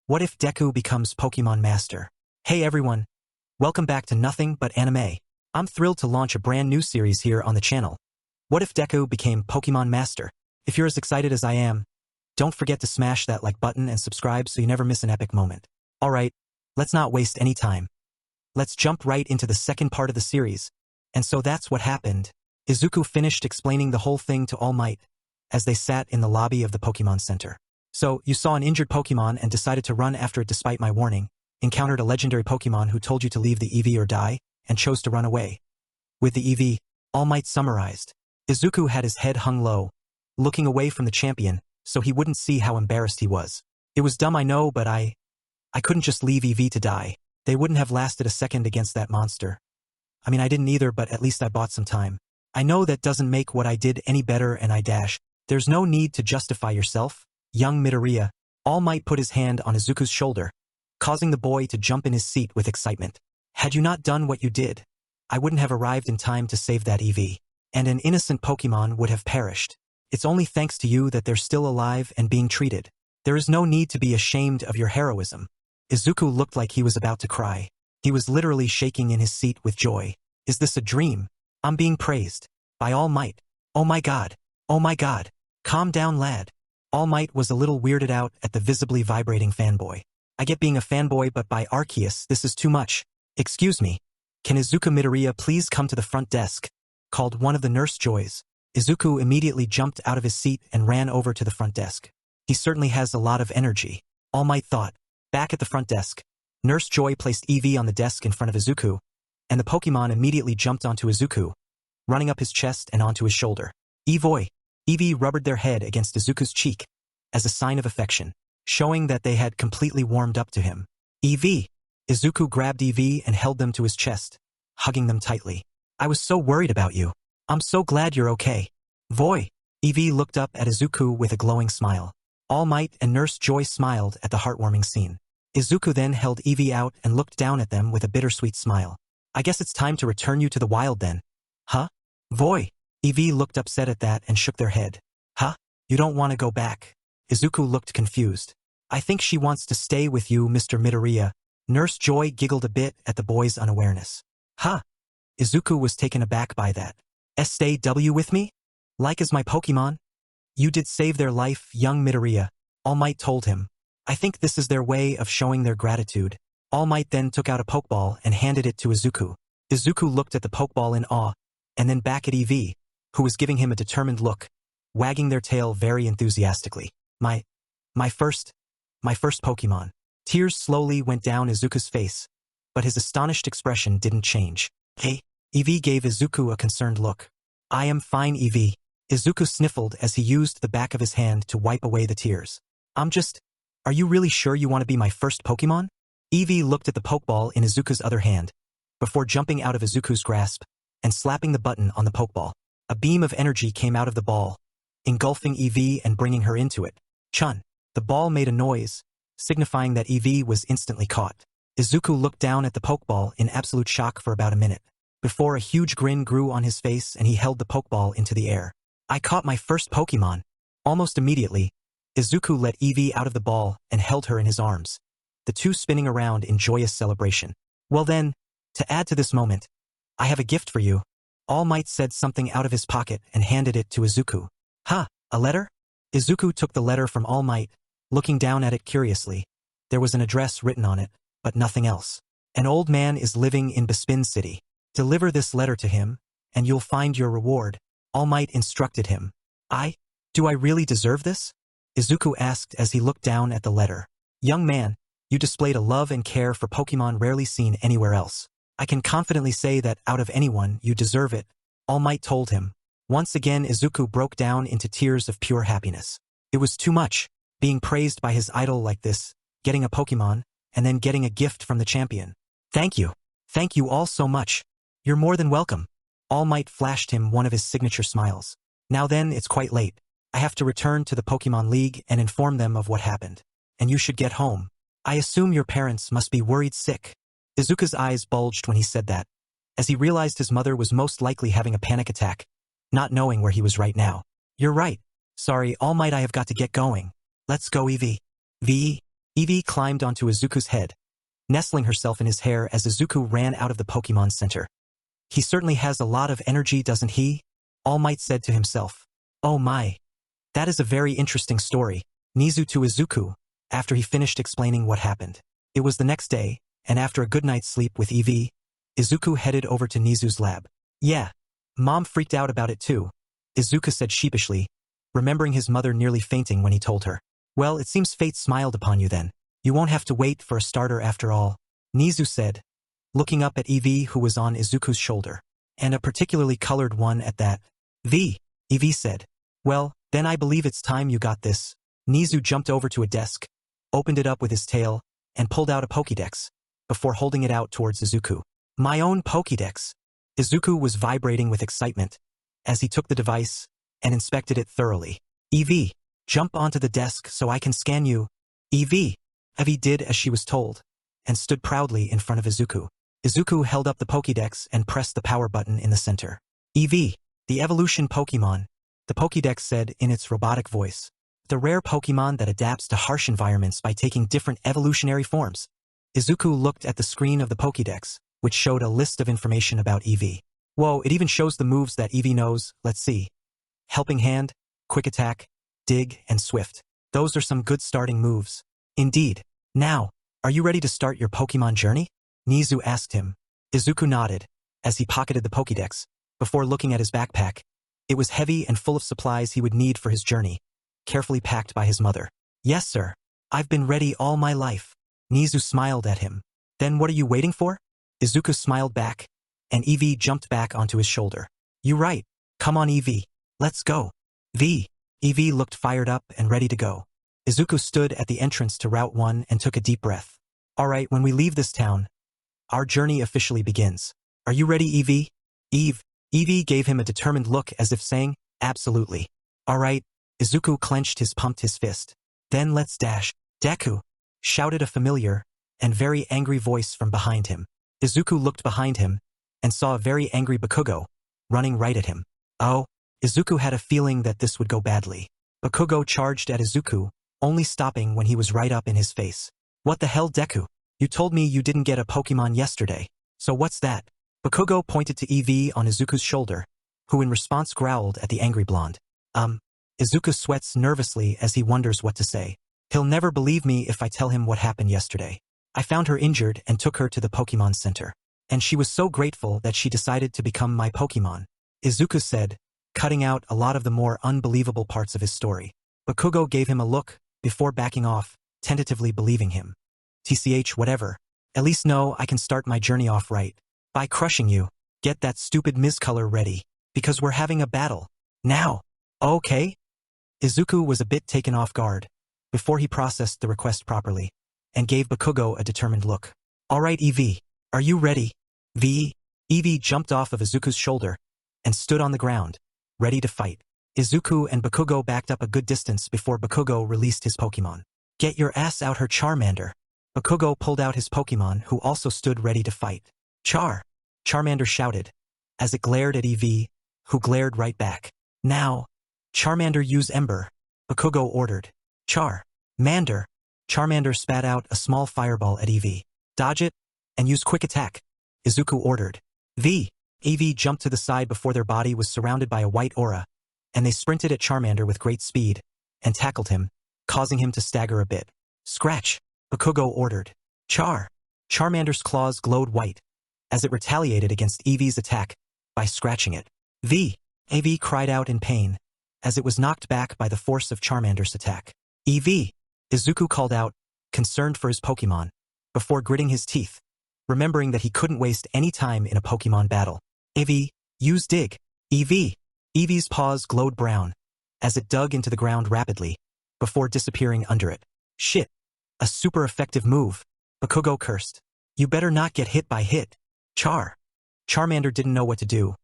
What if Deku becomes Pokémon Master? Hey everyone, welcome back to Nothing But Anime. I'm thrilled to launch a brand new series here on the channel. What if Deku became Pokémon Master? If you're as excited as I am, don't forget to smash that like button and subscribe so you never miss an epic moment. Alright, let's not waste any time. Let's jump right into the second part of the series. And so that's what happened. Izuku finished explaining the whole thing to All Might as they sat in the lobby of the Pokémon Center. So, you saw an injured Pokémon and decided to run after it despite my warning, encountered a legendary Pokémon who told you to leave the Eevee or die, and chose to run away. With the Eevee, All Might summarized. Izuku had his head hung low, looking away from the champion, so he wouldn't see how embarrassed he was. It was dumb I know, but I couldn't just leave Eevee to die. They wouldn't have lasted a second against that monster. I mean, I didn't either, but at least I bought some time. I know that doesn't make what I did any better and I dash. There's no need to justify yourself. Young Midoriya, All Might put his hand on Izuku's shoulder, causing the boy to jump in his seat with excitement. Had you not done what you did, I wouldn't have arrived in time to save that Eevee, and an innocent Pokémon would have perished. It's only thanks to you that they're still alive and being treated. There is no need to be ashamed of your heroism. Izuku looked like he was about to cry. He was literally shaking in his seat with joy. Is this a dream? I'm being praised by All Might. Oh my god. Oh my god. Calm down, lad. All Might was a little weirded out at the visibly vibrating fanboy. I get being a fanboy, but by Arceus, this is too much. Excuse me. Can Izuku Midoriya please come to the front desk? Called one of the nurse joys. Izuku immediately jumped out of his seat and ran over to the front desk. He certainly has a lot of energy, All Might thought. Back at the front desk, Nurse Joy placed Eevee on the desk in front of Izuku, and the Pokémon immediately jumped onto Izuku, running up his chest and onto his shoulder. Eevee rubbered their head against Izuku's cheek as a sign of affection, showing that they had completely warmed up to him. Eevee! Izuku grabbed Eevee and held them to his chest, hugging them tightly. I was so worried about you. I'm so glad you're okay. Voy! Eevee looked up at Izuku with a glowing smile. All Might and Nurse Joy smiled at the heartwarming scene. Izuku then held Eevee out and looked down at them with a bittersweet smile. I guess it's time to return you to the wild then. Huh? Voy! Eevee looked upset at that and shook their head. Huh? You don't want to go back? Izuku looked confused. I think she wants to stay with you, Mr. Midoriya. Nurse Joy giggled a bit at the boy's unawareness. Huh? Izuku was taken aback by that. Stay with me? Like as my Pokémon? You did save their life, young Midoriya, All Might told him. I think this is their way of showing their gratitude. All Might then took out a Pokeball and handed it to Izuku. Izuku looked at the Pokeball in awe, and then back at Eevee, who was giving him a determined look, wagging their tail very enthusiastically. My first Pokémon. Tears slowly went down Izuku's face, but his astonished expression didn't change. Hey? Eevee gave Izuku a concerned look. I am fine, Eevee. Izuku sniffled as he used the back of his hand to wipe away the tears. Are you really sure you want to be my first Pokémon? Eevee looked at the Pokeball in Izuku's other hand, before jumping out of Izuku's grasp and slapping the button on the Pokeball. A beam of energy came out of the ball, engulfing Eevee and bringing her into it. Chun! The ball made a noise, signifying that Eevee was instantly caught. Izuku looked down at the Pokeball in absolute shock for about a minute, before a huge grin grew on his face and he held the Pokeball into the air. I caught my first Pokémon. Almost immediately, Izuku let Eevee out of the ball and held her in his arms, the two spinning around in joyous celebration. Well then, to add to this moment, I have a gift for you. All Might said something out of his pocket and handed it to Izuku. Ha! A letter? Izuku took the letter from All Might, looking down at it curiously. There was an address written on it, but nothing else. An old man is living in Bespin City. Deliver this letter to him, and you'll find your reward. All Might instructed him. Do I really deserve this? Izuku asked as he looked down at the letter. Young man, you displayed a love and care for Pokémon rarely seen anywhere else. I can confidently say that out of anyone, you deserve it, All Might told him. Once again Izuku broke down into tears of pure happiness. It was too much, being praised by his idol like this, getting a Pokémon, and then getting a gift from the champion. Thank you. Thank you all so much. You're more than welcome. All Might flashed him one of his signature smiles. Now then, it's quite late. I have to return to the Pokémon League and inform them of what happened. And you should get home. I assume your parents must be worried sick. Izuku's eyes bulged when he said that, as he realized his mother was most likely having a panic attack, not knowing where he was right now. You're right. Sorry, All Might, I have got to get going. Let's go, Eevee. Eevee climbed onto Izuku's head, nestling herself in his hair as Izuku ran out of the Pokémon Center. He certainly has a lot of energy, doesn't he? All Might said to himself. Oh my. That is a very interesting story. Nizu to Izuku, after he finished explaining what happened. It was the next day, and after a good night's sleep with Eevee, Izuku headed over to Nizu's lab. Yeah. Mom freaked out about it too, Izuku said sheepishly, remembering his mother nearly fainting when he told her. Well, it seems fate smiled upon you then. You won't have to wait for a starter after all, Nizu said, looking up at Eevee who was on Izuku's shoulder. And a particularly colored one at that. Eevee said. Well, then I believe it's time you got this. Nizu jumped over to a desk, opened it up with his tail, and pulled out a Pokédex, before holding it out towards Izuku. My own Pokédex. Izuku was vibrating with excitement, as he took the device, and inspected it thoroughly. Eevee, jump onto the desk so I can scan you. Eevee did as she was told, and stood proudly in front of Izuku. Izuku held up the Pokédex and pressed the power button in the center. Eevee, the evolution Pokémon, the Pokédex said in its robotic voice. The rare Pokémon that adapts to harsh environments by taking different evolutionary forms. Izuku looked at the screen of the Pokédex, which showed a list of information about Eevee. Whoa, it even shows the moves that Eevee knows, let's see. Helping Hand, Quick Attack, Dig, and Swift. Those are some good starting moves. Indeed. Now, are you ready to start your Pokémon journey? Nizu asked him. Izuku nodded, as he pocketed the Pokédex, before looking at his backpack. It was heavy and full of supplies he would need for his journey, carefully packed by his mother. Yes, sir. I've been ready all my life. Nizu smiled at him. Then what are you waiting for? Izuku smiled back, and Eevee jumped back onto his shoulder. You right. Come on, Eevee. Let's go. Eevee looked fired up and ready to go. Izuku stood at the entrance to Route 1 and took a deep breath. All right, when we leave this town, our journey officially begins. Are you ready, Eevee? Eevee gave him a determined look as if saying, absolutely. All right. Izuku pumped his fist. Then let's dash. Deku, shouted a familiar and very angry voice from behind him. Izuku looked behind him and saw a very angry Bakugo running right at him. Oh, Izuku had a feeling that this would go badly. Bakugo charged at Izuku, only stopping when he was right up in his face. What the hell, Deku? You told me you didn't get a Pokemon yesterday. So what's that? Bakugo pointed to Eevee on Izuku's shoulder, who in response growled at the angry blonde. Izuku sweats nervously as he wonders what to say. He'll never believe me if I tell him what happened yesterday. I found her injured and took her to the Pokémon Center. And she was so grateful that she decided to become my Pokémon, Izuku said, cutting out a lot of the more unbelievable parts of his story. Bakugo gave him a look, before backing off, tentatively believing him. TCH whatever. At least know I can start my journey off right. By crushing you. Get that stupid Mizcolor ready, because we're having a battle. Now. Okay? Izuku was a bit taken off guard, before he processed the request properly, and gave Bakugo a determined look. Alright, Eevee. Are you ready? Eevee jumped off of Izuku's shoulder, and stood on the ground, ready to fight. Izuku and Bakugo backed up a good distance before Bakugo released his Pokémon. Get your ass out her Charmander. Bakugo pulled out his Pokémon who also stood ready to fight. Charmander shouted, as it glared at Eevee, who glared right back. Now. Charmander use Ember. Bakugo ordered. Charmander spat out a small fireball at Eevee. Dodge it, and use Quick Attack. Izuku ordered. Eevee jumped to the side before their body was surrounded by a white aura, and they sprinted at Charmander with great speed, and tackled him, causing him to stagger a bit. Scratch, Bakugo ordered. Charmander's claws glowed white, as it retaliated against Eevee's attack, by scratching it. Eevee cried out in pain, as it was knocked back by the force of Charmander's attack. Eevee, Izuku called out, concerned for his Pokémon, before gritting his teeth, remembering that he couldn't waste any time in a Pokémon battle. Eevee, use Dig. Eevee's paws glowed brown, as it dug into the ground rapidly, before disappearing under it. Shit. A super effective move. Bakugo cursed. You better not get hit by hit. Charmander didn't know what to do,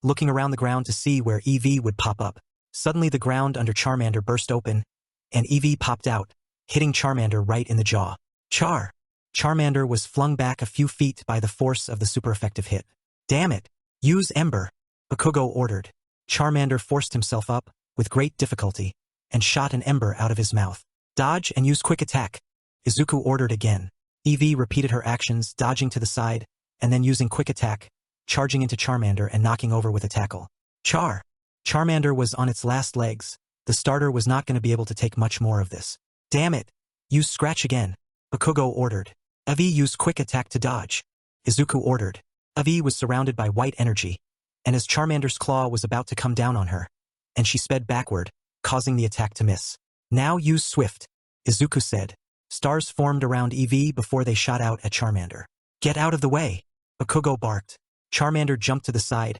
looking around the ground to see where Eevee would pop up. Suddenly the ground under Charmander burst open, and Eevee popped out, hitting Charmander right in the jaw. Charmander was flung back a few feet by the force of the super effective hit. Damn it. Use Ember, Bakugo ordered. Charmander forced himself up, with great difficulty, and shot an ember out of his mouth. Dodge and use Quick Attack, Izuku ordered again. Eevee repeated her actions, dodging to the side, and then using quick attack, charging into Charmander and knocking over with a tackle. Charmander was on its last legs. The starter was not going to be able to take much more of this. Damn it! Use Scratch again. Bakugo ordered. Eevee used quick attack to dodge. Izuku ordered. Eevee was surrounded by white energy, and as Charmander's claw was about to come down on her, and she sped backward, causing the attack to miss. Now use Swift, Izuku said. Stars formed around Eevee before they shot out at Charmander. Get out of the way! Bakugo barked. Charmander jumped to the side,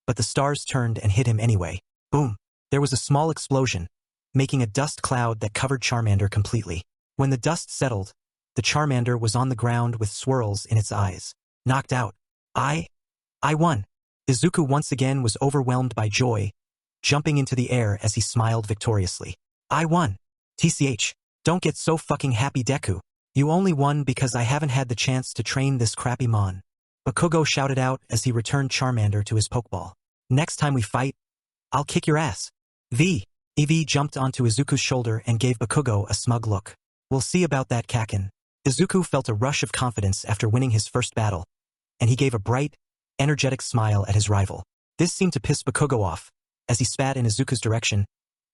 but the stars turned and hit him anyway. Boom! There was a small explosion, making a dust cloud that covered Charmander completely. When the dust settled, the Charmander was on the ground with swirls in its eyes. Knocked out. I won. Izuku once again was overwhelmed by joy, jumping into the air as he smiled victoriously. I won. TCH. Don't get so fucking happy, Deku. You only won because I haven't had the chance to train this crappy mon. Bakugo shouted out as he returned Charmander to his Pokeball. Next time we fight, I'll kick your ass. Eevee jumped onto Izuku's shoulder and gave Bakugo a smug look. We'll see about that, Kakin. Izuku felt a rush of confidence after winning his first battle, and he gave a bright, energetic smile at his rival. This seemed to piss Bakugo off, as he spat in Izuku's direction,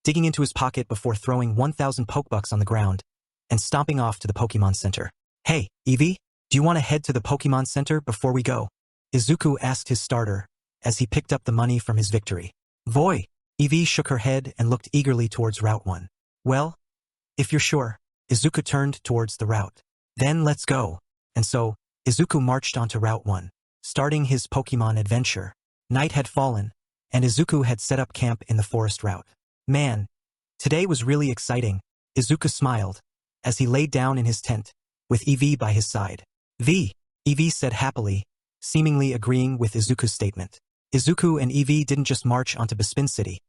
digging into his pocket before throwing 1,000 Pokebucks on the ground and stomping off to the Pokemon Center. Hey, Eevee, do you want to head to the Pokemon Center before we go? Izuku asked his starter as he picked up the money from his victory. Voy! Eevee shook her head and looked eagerly towards Route 1. Well, if you're sure. Izuku turned towards the route. Then let's go. And so, Izuku marched onto Route 1, starting his Pokemon adventure. Night had fallen, and Izuku had set up camp in the forest route. Man, today was really exciting. Izuku smiled as he laid down in his tent, with Eevee by his side. Eevee said happily, seemingly agreeing with Izuku's statement. Izuku and Eevee didn't just march onto Bespin City.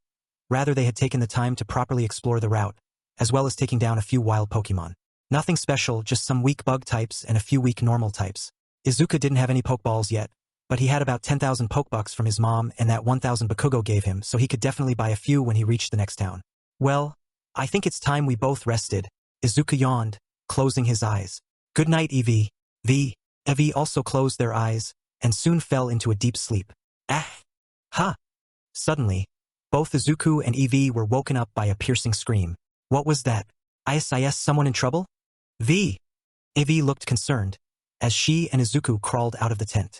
Rather, they had taken the time to properly explore the route, as well as taking down a few wild Pokemon. Nothing special, just some weak bug types and a few weak normal types. Izuku didn't have any Pokeballs yet, but he had about 10,000 Pokebucks from his mom and that 1,000 Bakugo gave him, so he could definitely buy a few when he reached the next town. Well, I think it's time we both rested. Izuku yawned, closing his eyes. Good night, Eevee. Eevee also closed their eyes, and soon fell into a deep sleep. Ha! Suddenly, both Izuku and Eevee were woken up by a piercing scream. What was that? Is someone in trouble? Eevee looked concerned, as she and Izuku crawled out of the tent.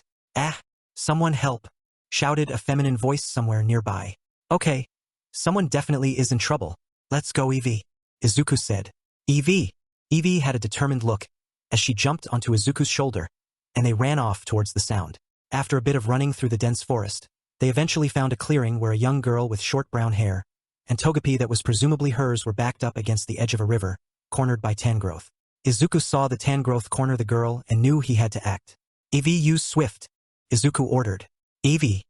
Someone help! Shouted a feminine voice somewhere nearby. Okay, someone definitely is in trouble. Let's go, Eevee, Izuku said. Eevee had a determined look, as she jumped onto Izuku's shoulder, and they ran off towards the sound. After a bit of running through the dense forest, they eventually found a clearing where a young girl with short brown hair and Togepi that was presumably hers were backed up against the edge of a river, cornered by Tangrowth. Izuku saw the Tangrowth corner the girl and knew he had to act. Eevee, use Swift, Izuku ordered. Eevee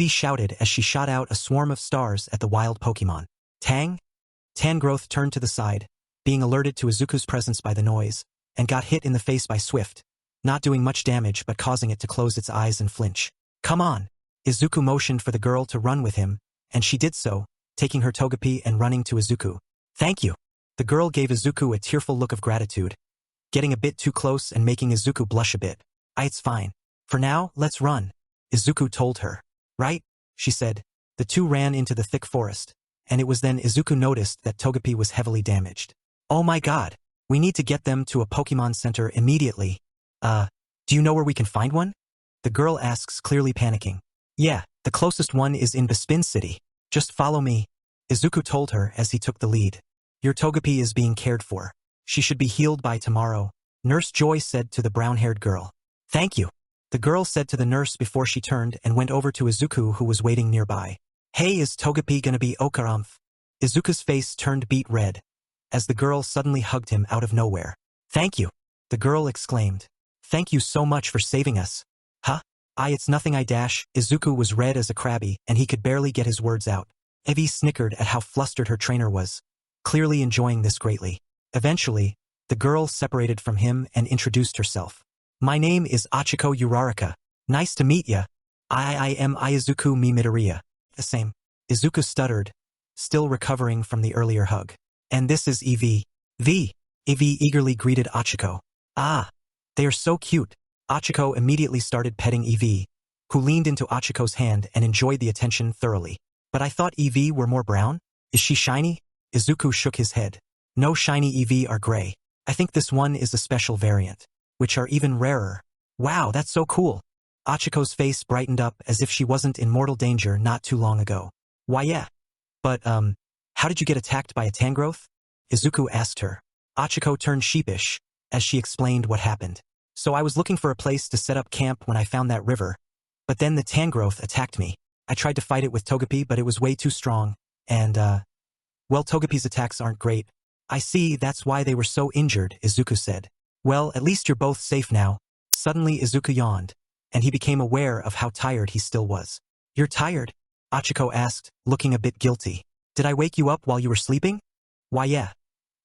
shouted as she shot out a swarm of stars at the wild Pokemon. Tangrowth turned to the side, being alerted to Izuku's presence by the noise, and got hit in the face by Swift, not doing much damage but causing it to close its eyes and flinch. Come on! Izuku motioned for the girl to run with him, and she did so, taking her Togepi and running to Izuku. Thank you! The girl gave Izuku a tearful look of gratitude, getting a bit too close and making Izuku blush a bit. It's fine. For now, let's run, Izuku told her. Right, she said. The two ran into the thick forest, and it was then Izuku noticed that Togepi was heavily damaged. Oh my god! We need to get them to a Pokemon Center immediately. Do you know where we can find one? The girl asks, clearly panicking. Yeah, the closest one is in Bespin City. Just follow me, Izuku told her as he took the lead. Your Togepi is being cared for. She should be healed by tomorrow, Nurse Joy said to the brown-haired girl. Thank you, the girl said to the nurse before she turned and went over to Izuku who was waiting nearby. Hey, is Togepi gonna be okarumph? Izuku's face turned beet red, as the girl suddenly hugged him out of nowhere. Thank you, the girl exclaimed. Thank you so much for saving us. Huh? It's nothing. Izuku was red as a crabby and he could barely get his words out. Eevee snickered at how flustered her trainer was, clearly enjoying this greatly. Eventually, the girl separated from him and introduced herself. My name is Achiko Uraraka. Nice to meet ya. I am Izuku Midoriya. The same. Izuku stuttered, still recovering from the earlier hug. And this is Eevee. Eevee eagerly greeted Achiko. Ah, they are so cute. Achiko immediately started petting Eevee, who leaned into Achiko's hand and enjoyed the attention thoroughly. But I thought Eevee were more brown? Is she shiny? Izuku shook his head. No, shiny Eevee are gray. I think this one is a special variant, which are even rarer. Wow, that's so cool. Achiko's face brightened up as if she wasn't in mortal danger not too long ago. Why yeah. But, how did you get attacked by a Tangrowth? Izuku asked her. Achiko turned sheepish as she explained what happened. So I was looking for a place to set up camp when I found that river. But then the Tangrowth attacked me. I tried to fight it with Togepi, but it was way too strong. And, well, Togepi's attacks aren't great. I see, that's why they were so injured, Izuku said. Well, at least you're both safe now. Suddenly Izuku yawned, and he became aware of how tired he still was. You're tired? Achiko asked, looking a bit guilty. Did I wake you up while you were sleeping? Why yeah.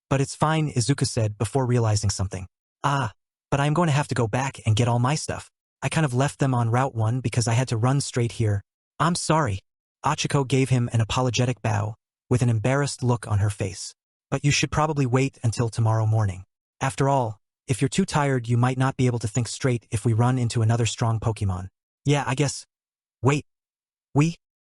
But it's fine, Izuku said before realizing something. Ah, but I'm going to have to go back and get all my stuff. I kind of left them on Route 1 because I had to run straight here. I'm sorry. Achiko gave him an apologetic bow, with an embarrassed look on her face. But you should probably wait until tomorrow morning. After all, if you're too tired you might not be able to think straight if we run into another strong Pokemon. Yeah, I guess. Wait.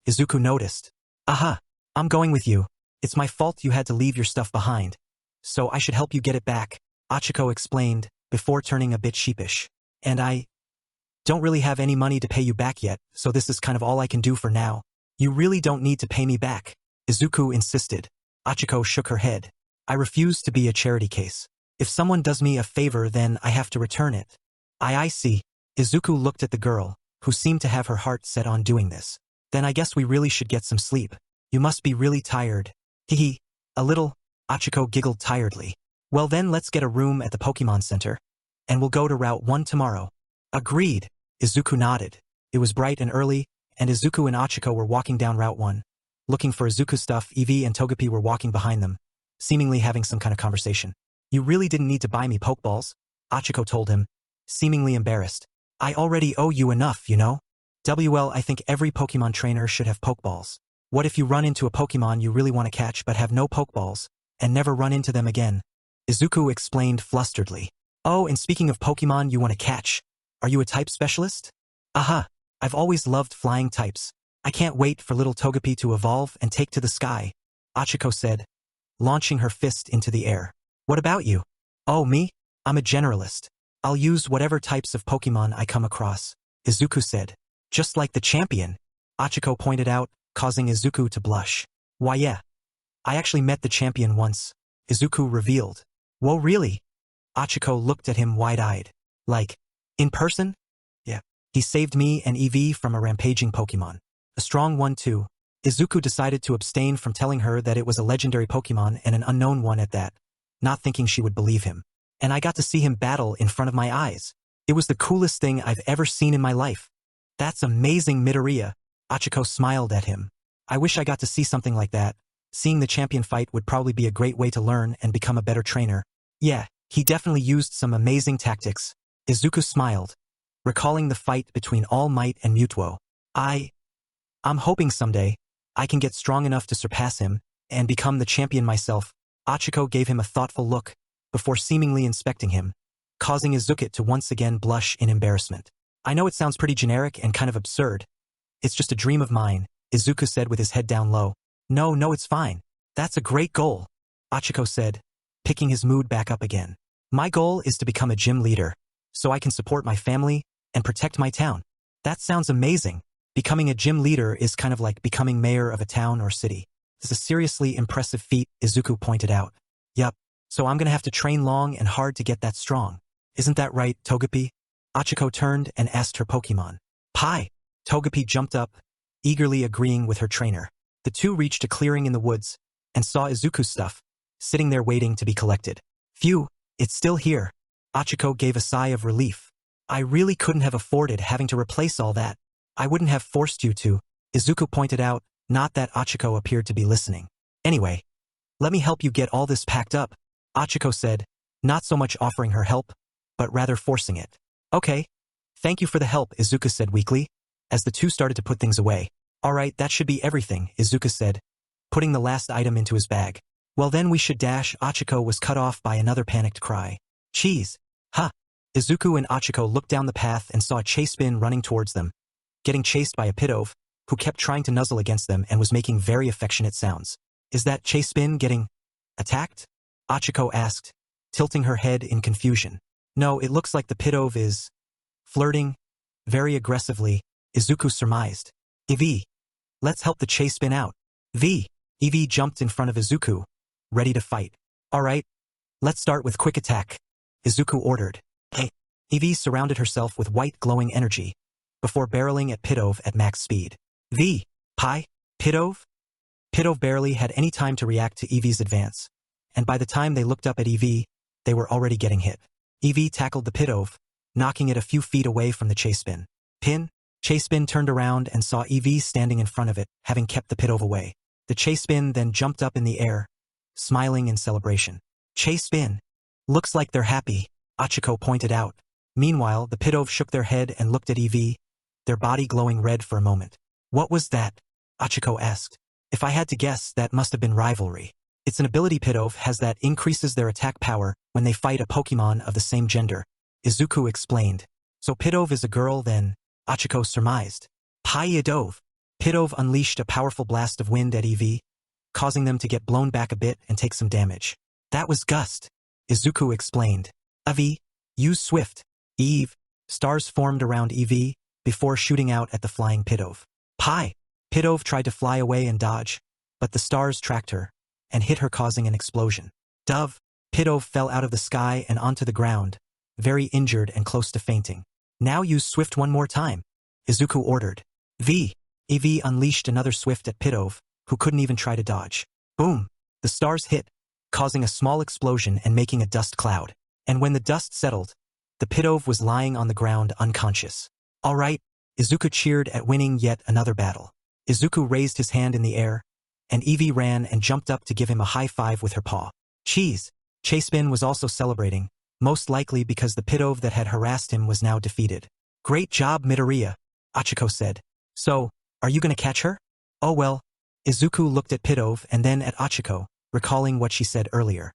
Izuku noticed. Aha, I'm going with you. It's my fault you had to leave your stuff behind. So I should help you get it back, Achiko explained, before turning a bit sheepish. And I don't really have any money to pay you back yet, so this is kind of all I can do for now. You really don't need to pay me back, Izuku insisted. Achiko shook her head. I refuse to be a charity case. If someone does me a favor then I have to return it. I see. Izuku looked at the girl, who seemed to have her heart set on doing this. Then I guess we really should get some sleep. You must be really tired. Hehe. A little. Achiko giggled tiredly. Well then let's get a room at the Pokemon Center. And we'll go to Route 1 tomorrow. Agreed. Izuku nodded. It was bright and early, and Izuku and Achiko were walking down Route 1. Looking for Izuku's stuff, Eevee and Togepi were walking behind them, seemingly having some kind of conversation. You really didn't need to buy me Pokeballs, Achiko told him, seemingly embarrassed. I already owe you enough, you know? Well, I think every Pokemon trainer should have Pokeballs. What if you run into a Pokemon you really want to catch but have no Pokeballs, and never run into them again? Izuku explained flusteredly. Oh, and speaking of Pokemon you want to catch, are you a type specialist? Aha, I've always loved flying types. I can't wait for little Togepi to evolve and take to the sky, Achiko said, launching her fist into the air. What about you? Oh, me? I'm a generalist. I'll use whatever types of Pokemon I come across, Izuku said. Just like the champion, Achiko pointed out, causing Izuku to blush. Why yeah. I actually met the champion once, Izuku revealed. Whoa, really? Achiko looked at him wide-eyed. Like, in person? Yeah. He saved me and Eevee from a rampaging Pokemon. A strong one too. Izuku decided to abstain from telling her that it was a legendary Pokemon and an unknown one at that, not thinking she would believe him. And I got to see him battle in front of my eyes. It was the coolest thing I've ever seen in my life. That's amazing, Midoriya. Achiko smiled at him. I wish I got to see something like that. Seeing the champion fight would probably be a great way to learn and become a better trainer. Yeah, he definitely used some amazing tactics. Izuku smiled, recalling the fight between All Might and Mewtwo. I'm hoping someday I can get strong enough to surpass him and become the champion myself. Achiko gave him a thoughtful look before seemingly inspecting him, causing Izuku to once again blush in embarrassment. I know it sounds pretty generic and kind of absurd. It's just a dream of mine, Izuku said with his head down low. No, it's fine. That's a great goal, Achiko said, picking his mood back up again. My goal is to become a gym leader, so I can support my family and protect my town. That sounds amazing. Becoming a gym leader is kind of like becoming mayor of a town or city. It's a seriously impressive feat, Izuku pointed out. Yup, so I'm gonna have to train long and hard to get that strong. Isn't that right, Togepi? Achiko turned and asked her Pokemon. Pie! Togepi jumped up, eagerly agreeing with her trainer. The two reached a clearing in the woods and saw Izuku's stuff, sitting there waiting to be collected. Phew, it's still here. Achiko gave a sigh of relief. I really couldn't have afforded having to replace all that. I wouldn't have forced you to, Izuku pointed out, not that Achiko appeared to be listening. Anyway, let me help you get all this packed up, Achiko said, not so much offering her help, but rather forcing it. Okay. Thank you for the help, Izuku said weakly, as the two started to put things away. Alright, that should be everything, Izuku said, putting the last item into his bag. Well then we should dash. Achiko was cut off by another panicked cry. Cheese. Ha! Izuku and Achiko looked down the path and saw a Chase-Spin running towards them, getting chased by a Pidove, who kept trying to nuzzle against them and was making very affectionate sounds. Is that Chase-Spin getting attacked? Achiko asked, tilting her head in confusion. No, it looks like the Pidove is flirting very aggressively, Izuku surmised. Eevee, let's help the Chase-Spin out. Eevee jumped in front of Izuku, ready to fight. Alright, let's start with quick attack, Izuku ordered. Hey, Eevee surrounded herself with white glowing energy, before barreling at Pidove at max speed. Pidove? Pidove barely had any time to react to Eevee's advance, and by the time they looked up at Eevee, they were already getting hit. Eevee tackled the Pidove, knocking it a few feet away from the Chase-Spin. Chase-Spin turned around and saw Eevee standing in front of it, having kept the Pidove away. The Chase-Spin then jumped up in the air, smiling in celebration. Chase-Spin. Looks like they're happy, Achiko pointed out. Meanwhile, the Pidove shook their head and looked at Eevee, their body glowing red for a moment. What was that? Achiko asked. If I had to guess, that must have been rivalry. It's an ability Pidove has that increases their attack power when they fight a Pokémon of the same gender, Izuku explained. So Pidove is a girl then, Achiko surmised. Pidove. Pidove unleashed a powerful blast of wind at Eevee, causing them to get blown back a bit and take some damage. That was Gust, Izuku explained. Eevee, use Swift. Eve. Stars formed around Eevee before shooting out at the flying Pidove. Pidove tried to fly away and dodge, but the stars tracked her and hit her, causing an explosion. Dove. Pidove fell out of the sky and onto the ground, very injured and close to fainting. Now use Swift one more time, Izuku ordered. Eevee unleashed another Swift at Pidove, who couldn't even try to dodge. Boom! The stars hit, causing a small explosion and making a dust cloud. And when the dust settled, the Pidove was lying on the ground unconscious. Alright, Izuku cheered at winning yet another battle. Izuku raised his hand in the air, and Eevee ran and jumped up to give him a high five with her paw. Cheese! Chase-Spin was also celebrating, most likely because the Pidove that had harassed him was now defeated. Great job, Midoriya, Achiko said. So, are you gonna catch her? Oh well. Izuku looked at Pidove and then at Achiko, recalling what she said earlier.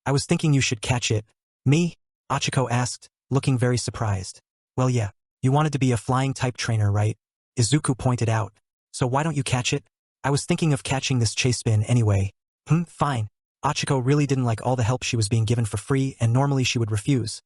I was thinking you should catch it. Me? Achiko asked, looking very surprised. Well yeah, you wanted to be a flying type trainer, right? Izuku pointed out. So why don't you catch it? I was thinking of catching this Chase-Spin anyway. Fine. Achiko really didn't like all the help she was being given for free, and normally she would refuse.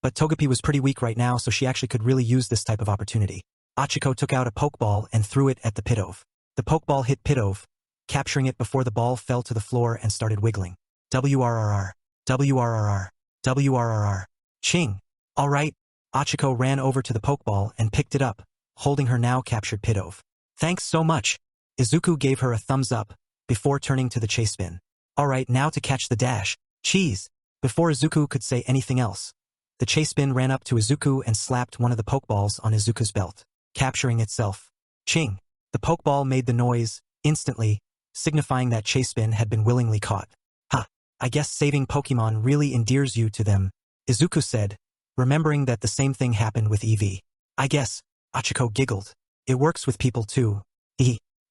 But Togepi was pretty weak right now, so she actually could really use this type of opportunity. Achiko took out a Pokeball and threw it at the Pidove. The Pokeball hit Pidove, capturing it before the ball fell to the floor and started wiggling. WRRR. WRRR. WRRR. Ching. Alright. Achiko ran over to the Pokeball and picked it up, holding her now captured Pidove. Thanks so much. Izuku gave her a thumbs up, before turning to the Chase-Spin. Alright, now to catch the dash. Cheese. Before Izuku could say anything else, the Chase-Spin ran up to Izuku and slapped one of the Pokeballs on Izuku's belt, capturing itself. Ching. The Pokeball made the noise, instantly, signifying that Chase-Spin had been willingly caught. Ha, I guess saving Pokemon really endears you to them, Izuku said, remembering that the same thing happened with Eevee. I guess, Achiko giggled. It works with people too.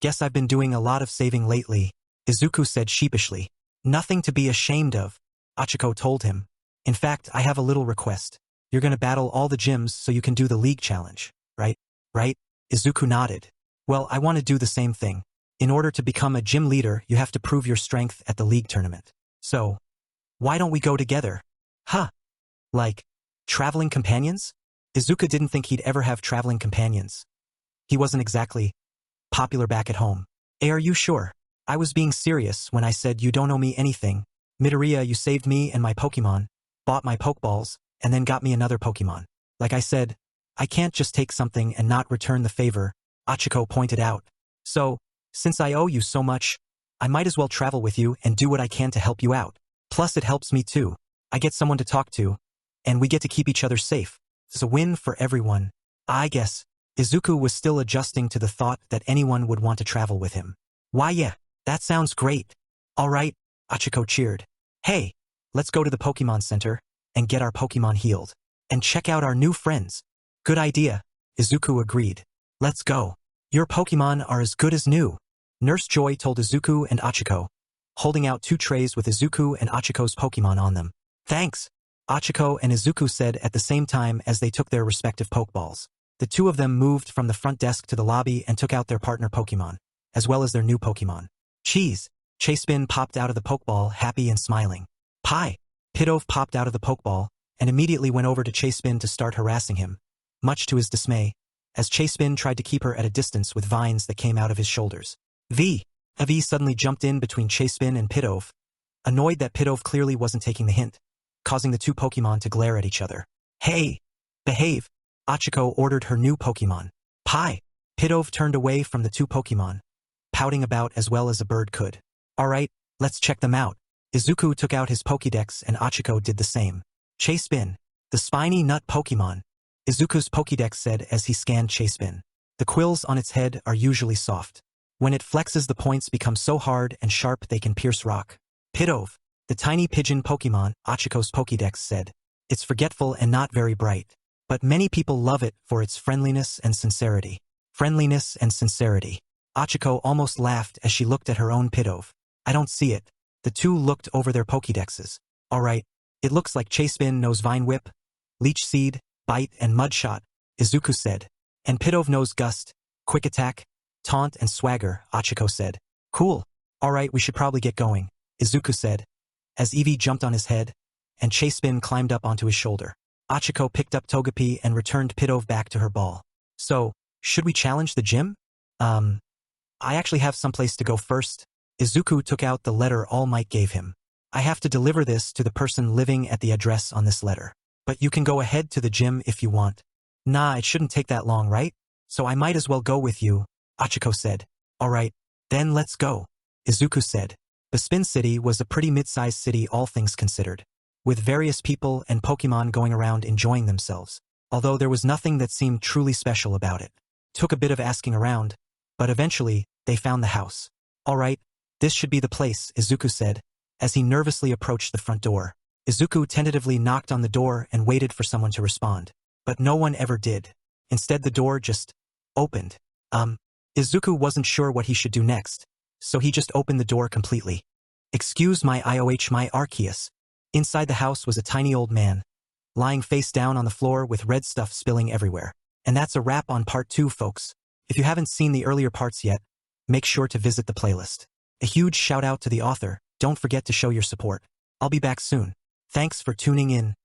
Guess I've been doing a lot of saving lately, Izuku said sheepishly. Nothing to be ashamed of, Achiko told him. In fact, I have a little request. You're gonna battle all the gyms so you can do the league challenge, right? Right? Izuku nodded. Well, I want to do the same thing. In order to become a gym leader, you have to prove your strength at the league tournament. So, why don't we go together? Huh? Like, traveling companions? Izuku didn't think he'd ever have traveling companions. He wasn't exactly popular back at home. Hey, are you sure? I was being serious when I said you don't owe me anything. Midoriya, you saved me and my Pokemon, bought my Pokeballs, and then got me another Pokemon. Like I said, I can't just take something and not return the favor, Achiko pointed out. So, since I owe you so much, I might as well travel with you and do what I can to help you out. Plus it helps me too. I get someone to talk to, and we get to keep each other safe. It's a win for everyone. I guess. Izuku was still adjusting to the thought that anyone would want to travel with him. Why yeah, that sounds great. Alright, Achiko cheered. Hey, let's go to the Pokemon Center and get our Pokemon healed. And check out our new friends. Good idea, Izuku agreed. Let's go. Your Pokemon are as good as new, Nurse Joy told Izuku and Achiko, holding out 2 trays with Izuku and Achiko's Pokémon on them. Thanks, Achiko and Izuku said at the same time as they took their respective Pokeballs. The 2 of them moved from the front desk to the lobby and took out their partner Pokémon, as well as their new Pokémon. Cheese! Chasebin popped out of the Pokeball, happy and smiling. Pie! Pidove popped out of the Pokeball and immediately went over to Chasebin to start harassing him, much to his dismay, as Chasebin tried to keep her at a distance with vines that came out of his shoulders. Eevee suddenly jumped in between Chasebin and Pidove, annoyed that Pidove clearly wasn't taking the hint, causing the 2 Pokémon to glare at each other. Hey! Behave! Achiko ordered her new Pokémon. Pie! Pidove turned away from the 2 Pokémon, pouting about as well as a bird could. Alright, let's check them out. Izuku took out his Pokédex and Achiko did the same. Chasebin, the spiny nut Pokémon, Izuku's Pokédex said as he scanned Chasebin. The quills on its head are usually soft. When it flexes, the points become so hard and sharp they can pierce rock. Pidove, the tiny pigeon Pokémon, Achiko's Pokédex said. It's forgetful and not very bright, but many people love it for its friendliness and sincerity. Friendliness and sincerity. Achiko almost laughed as she looked at her own Pidove. I don't see it. The 2 looked over their Pokédexes. Alright, it looks like Chasebin knows Vine Whip, Leech Seed, Bite, and Mud Shot, Izuku said. And Pidove knows Gust, Quick Attack, Taunt, and Swagger, Achiko said. Cool. Alright, we should probably get going, Izuku said, as Eevee jumped on his head, and Chasebin climbed up onto his shoulder. Achiko picked up Togepi and returned Pidove back to her ball. So, should we challenge the gym? I actually have someplace to go first. Izuku took out the letter All Might gave him. I have to deliver this to the person living at the address on this letter. But you can go ahead to the gym if you want. Nah, it shouldn't take that long, right? So I might as well go with you, Achiko said. Alright, then let's go, Izuku said. Bespin City was a pretty mid-sized city, all things considered, with various people and Pokemon going around enjoying themselves, although there was nothing that seemed truly special about it. Took a bit of asking around, but eventually, they found the house. Alright, this should be the place, Izuku said, as he nervously approached the front door. Izuku tentatively knocked on the door and waited for someone to respond, but no one ever did. Instead, the door just opened. Izuku wasn't sure what he should do next, so he just opened the door completely. Excuse my Arceus. Inside the house was a tiny old man, lying face down on the floor with red stuff spilling everywhere. And that's a wrap on part 2, folks. If you haven't seen the earlier parts yet, make sure to visit the playlist. A huge shout out to the author. Don't forget to show your support. I'll be back soon. Thanks for tuning in.